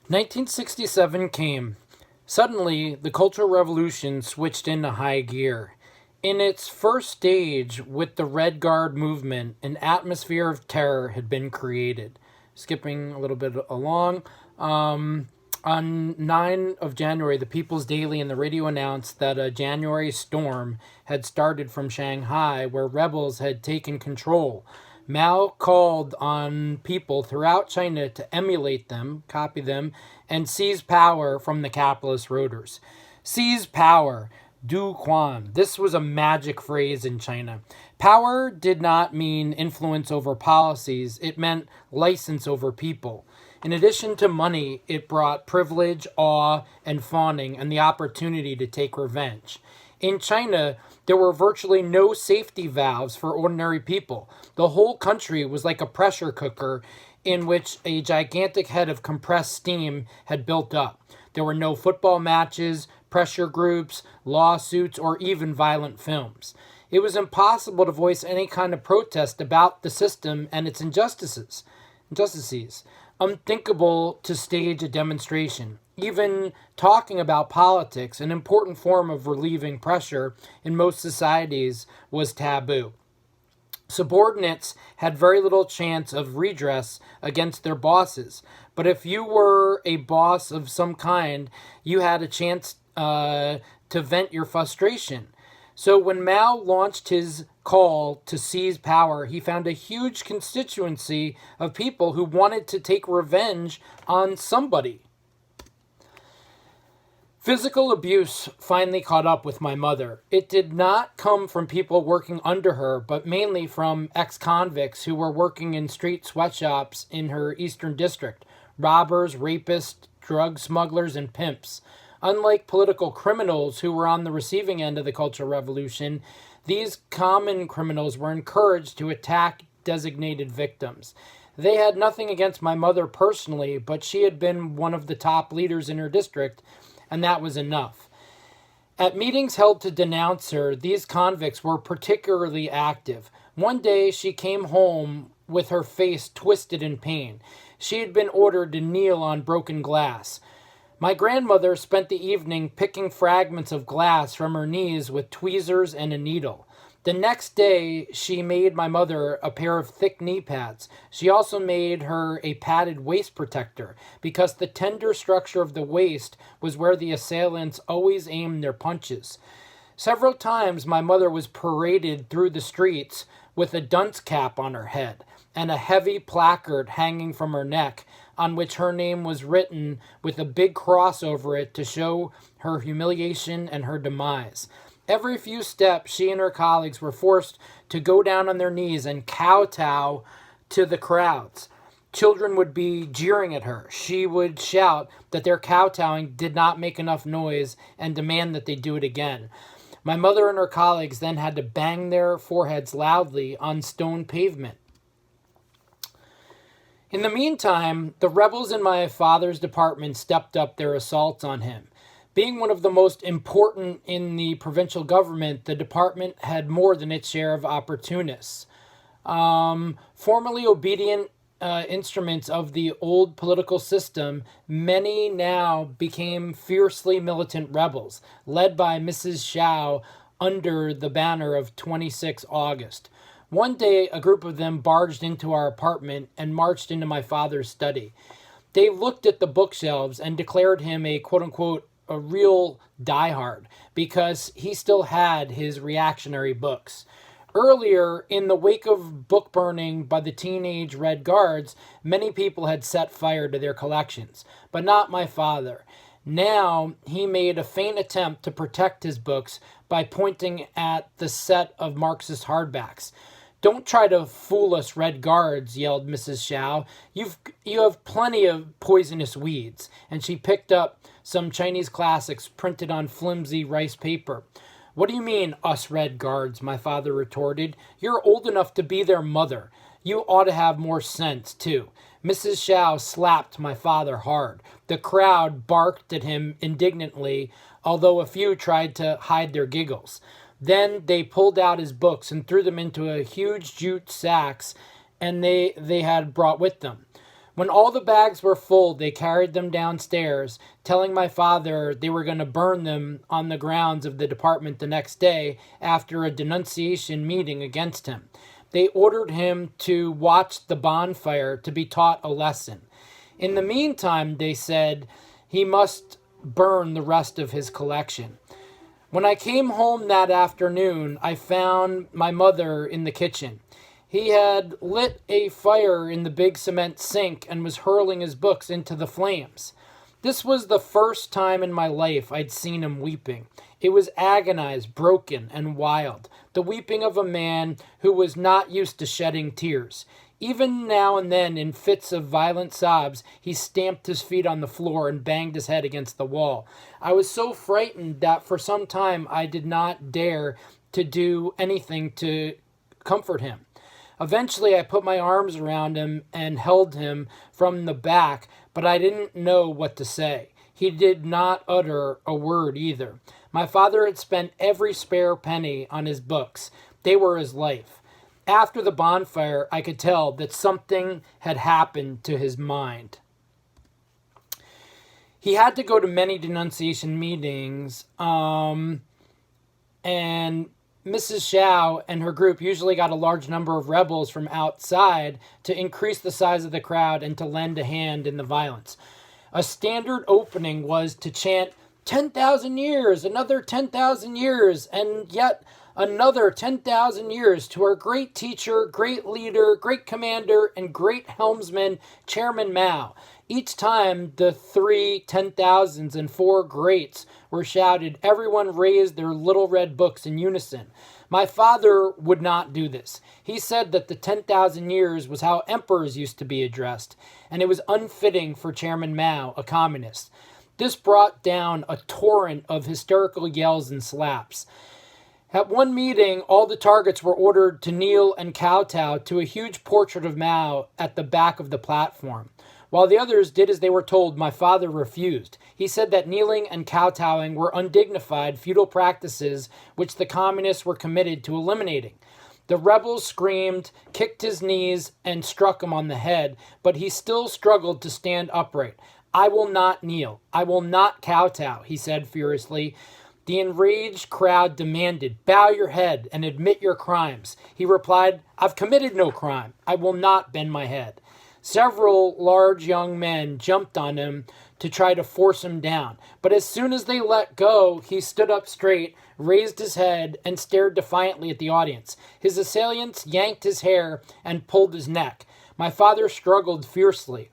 1967 came. Suddenly, the Cultural Revolution switched into high gear. In its first stage, with the Red Guard movement, an atmosphere of terror had been created. Skipping a little bit along, on 9 of January, the People's Daily and the radio announced that a January storm had started from Shanghai, where rebels had taken control. Mao called on people throughout China to emulate them, copy them, and seize power from the capitalist rulers. Seize power, Du Quan. This was a magic phrase in China. Power did not mean influence over policies, it meant license over people. In addition to money, it brought privilege, awe, and fawning, and the opportunity to take revenge. In China, there were virtually no safety valves for ordinary people. The whole country was like a pressure cooker in which a gigantic head of compressed steam had built up. There were no football matches, pressure groups, lawsuits, or even violent films. It was impossible to voice any kind of protest about the system and its injustices. Unthinkable to stage a demonstration. Even talking about politics, an important form of relieving pressure in most societies, was taboo. Subordinates had very little chance of redress against their bosses, but if you were a boss of some kind, you had a chance to vent your frustration. So when Mao launched his call to seize power, he found a huge constituency of people who wanted to take revenge on somebody. Physical abuse finally caught up with my mother. It did not come from people working under her, but mainly from ex-convicts who were working in street sweatshops in her eastern district. Robbers, rapists, drug smugglers, and pimps. Unlike political criminals who were on the receiving end of the Cultural Revolution, these common criminals were encouraged to attack designated victims. They had nothing against my mother personally, but she had been one of the top leaders in her district, and that was enough. At meetings held to denounce her, these convicts were particularly active. One day she came home with her face twisted in pain. She had been ordered to kneel on broken glass. My grandmother spent the evening picking fragments of glass from her knees with tweezers and a needle. The next day, she made my mother a pair of thick knee pads. She also made her a padded waist protector, because the tender structure of the waist was where the assailants always aimed their punches. Several times, my mother was paraded through the streets with a dunce cap on her head and a heavy placard hanging from her neck, on which her name was written with a big cross over it to show her humiliation and her demise. Every few steps, she and her colleagues were forced to go down on their knees and kowtow to the crowds. Children would be jeering at her. She would shout that their kowtowing did not make enough noise and demand that they do it again. My mother and her colleagues then had to bang their foreheads loudly on stone pavement. In the meantime, the rebels in my father's department stepped up their assaults on him. Being one of the most important in the provincial government, the department had more than its share of opportunists. Formerly obedient instruments of the old political system, many now became fiercely militant rebels, led by Mrs. Xiao under the banner of 26 August. One day, a group of them barged into our apartment and marched into my father's study. They looked at the bookshelves and declared him a quote-unquote a real diehard because he still had his reactionary books. Earlier, in the wake of book burning by the teenage Red Guards, many people had set fire to their collections, but not my father. Now, he made a faint attempt to protect his books by pointing at the set of Marxist hardbacks. "Don't try to fool us, Red Guards," yelled Mrs. Xiao. You have plenty of poisonous weeds." And she picked up some Chinese classics printed on flimsy rice paper. "What do you mean, us Red Guards?" my father retorted. "You're old enough to be their mother. You ought to have more sense, too." Mrs. Xiao slapped my father hard. The crowd barked at him indignantly, although a few tried to hide their giggles. Then they pulled out his books and threw them into a huge jute sacks and they had brought with them. When all the bags were full, they carried them downstairs, telling my father they were going to burn them on the grounds of the department the next day after a denunciation meeting against him. They ordered him to watch the bonfire to be taught a lesson. In the meantime, they said he must burn the rest of his collection. When I came home that afternoon, I found my mother in the kitchen. He had lit a fire in the big cement sink and was hurling his books into the flames. This was the first time in my life I'd seen him weeping. It was agonized, broken, and wild, the weeping of a man who was not used to shedding tears. Even now and then, in fits of violent sobs, he stamped his feet on the floor and banged his head against the wall. I was so frightened that for some time I did not dare to do anything to comfort him. Eventually, I put my arms around him and held him from the back, but I didn't know what to say. He did not utter a word either. My father had spent every spare penny on his books. They were his life. After the bonfire, I could tell that something had happened to his mind. He had to go to many denunciation meetings, and Mrs. Shao and her group usually got a large number of rebels from outside to increase the size of the crowd and to lend a hand in the violence. A standard opening was to chant, 10,000 years, another 10,000 years, and yet another 10,000 years to our great teacher, great leader, great commander, and great helmsman, Chairman Mao. Each time the 3 10,000s and 4 greats were shouted, everyone raised their little red books in unison. My father would not do this. He said that the 10,000 years was how emperors used to be addressed, and it was unfitting for Chairman Mao, a communist. This brought down a torrent of hysterical yells and slaps. At one meeting, all the targets were ordered to kneel and kowtow to a huge portrait of Mao at the back of the platform. While the others did as they were told, my father refused. He said that kneeling and kowtowing were undignified, feudal practices which the communists were committed to eliminating. The rebels screamed, kicked his knees, and struck him on the head, but he still struggled to stand upright. I will not kneel. I will not kowtow, he said furiously. The enraged crowd demanded, bow your head and admit your crimes. He replied, I've committed no crime. I will not bend my head. Several large young men jumped on him to try to force him down. But as soon as they let go, he stood up straight, raised his head, and stared defiantly at the audience. His assailants yanked his hair and pulled his neck. My father struggled fiercely.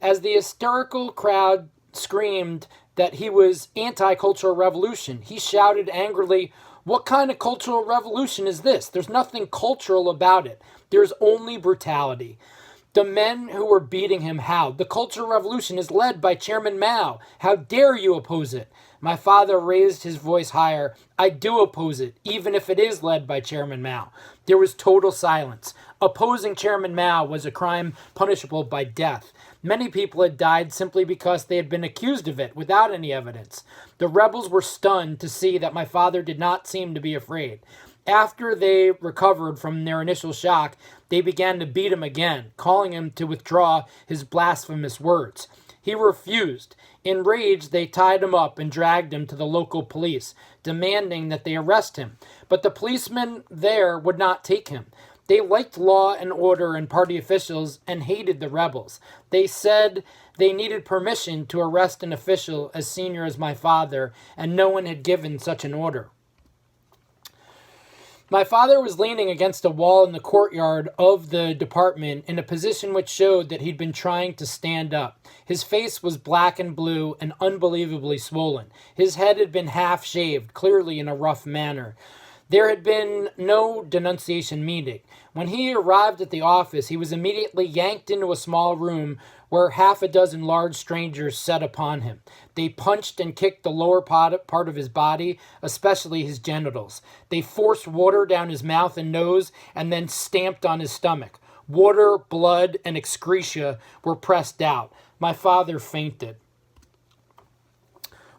As the hysterical crowd screamed that he was anti-cultural revolution, he shouted angrily, what kind of cultural revolution is this? There's nothing cultural about it. There's only brutality. The men who were beating him howled, the Cultural Revolution is led by Chairman Mao. How dare you oppose it? My father raised his voice higher. I do oppose it, even if it is led by Chairman Mao. There was total silence. Opposing Chairman Mao was a crime punishable by death. Many people had died simply because they had been accused of it without any evidence. The rebels were stunned to see that my father did not seem to be afraid. After they recovered from their initial shock, they began to beat him again, calling him to withdraw his blasphemous words. He refused. Enraged, they tied him up and dragged him to the local police, demanding that they arrest him. But the policemen there would not take him. They liked law and order and party officials and hated the rebels. They said they needed permission to arrest an official as senior as my father, and no one had given such an order. My father was leaning against a wall in the courtyard of the department in a position which showed that he'd been trying to stand up. His face was black and blue and unbelievably swollen. His head had been half-shaved, clearly in a rough manner. There had been no denunciation meeting. When he arrived at the office, he was immediately yanked into a small room where half a dozen large strangers set upon him. They punched and kicked the lower part of his body, especially his genitals. They forced water down his mouth and nose and then stamped on his stomach. Water, blood, and excreta were pressed out. My father fainted.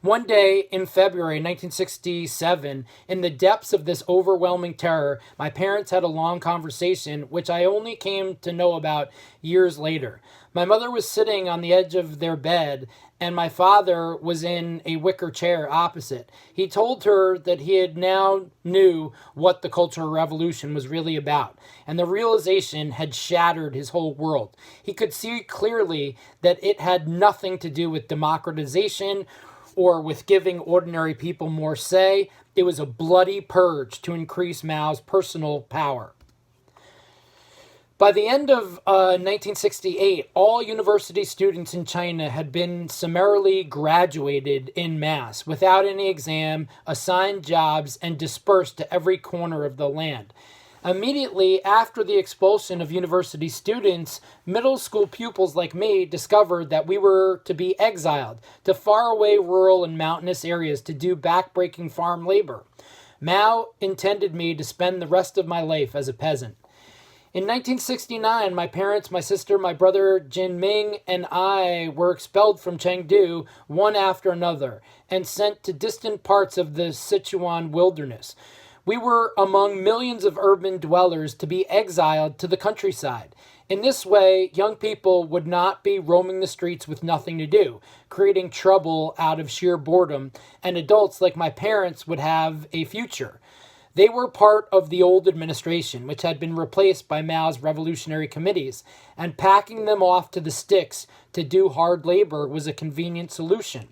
One day in February 1967, in the depths of this overwhelming terror, my parents had a long conversation, which I only came to know about years later. My mother was sitting on the edge of their bed, and my father was in a wicker chair opposite. He told her that he had now knew what the Cultural Revolution was really about, and the realization had shattered his whole world. He could see clearly that it had nothing to do with democratization or with giving ordinary people more say. It was a bloody purge to increase Mao's personal power. By the end of 1968, all university students in China had been summarily graduated en masse, without any exam, assigned jobs, and dispersed to every corner of the land. Immediately after the expulsion of university students, middle school pupils like me discovered that we were to be exiled to faraway rural and mountainous areas to do backbreaking farm labor. Mao intended me to spend the rest of my life as a peasant. In 1969, my parents, my sister, my brother Jin Ming, and I were expelled from Chengdu one after another and sent to distant parts of the Sichuan wilderness. We were among millions of urban dwellers to be exiled to the countryside. In this way, young people would not be roaming the streets with nothing to do, creating trouble out of sheer boredom, and adults like my parents would have a future. They were part of the old administration, which had been replaced by Mao's revolutionary committees, and packing them off to the sticks to do hard labor was a convenient solution.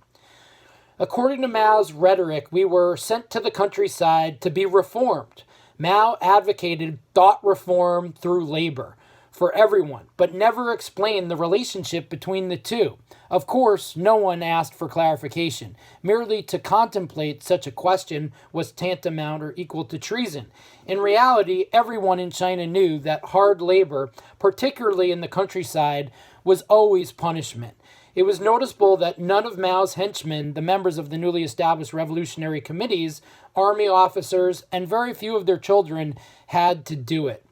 According to Mao's rhetoric, we were sent to the countryside to be reformed. Mao advocated thought reform through labor for everyone, but never explained the relationship between the two. Of course, no one asked for clarification. Merely to contemplate such a question was tantamount or equal to treason. In reality, everyone in China knew that hard labor, particularly in the countryside, was always punishment. It was noticeable that none of Mao's henchmen, the members of the newly established revolutionary committees, army officers, and very few of their children had to do it.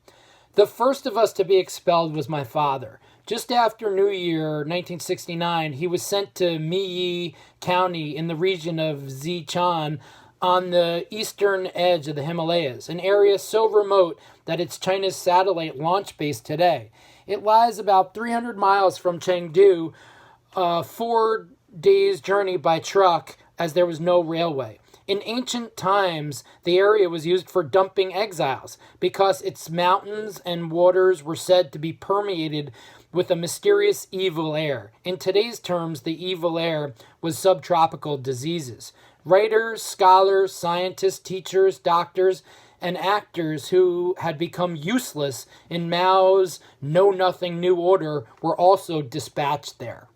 The first of us to be expelled was my father. Just after New Year 1969, he was sent to Miyi County in the region of Zhejiang on the eastern edge of the Himalayas, an area so remote that it's China's satellite launch base today. It lies about 300 miles from Chengdu, 4 days' journey by truck, as there was no railway. In ancient times, the area was used for dumping exiles because its mountains and waters were said to be permeated with a mysterious evil air. In today's terms, the evil air was subtropical diseases. Writers, scholars, scientists, teachers, doctors, and actors who had become useless in Mao's know-nothing new order were also dispatched there.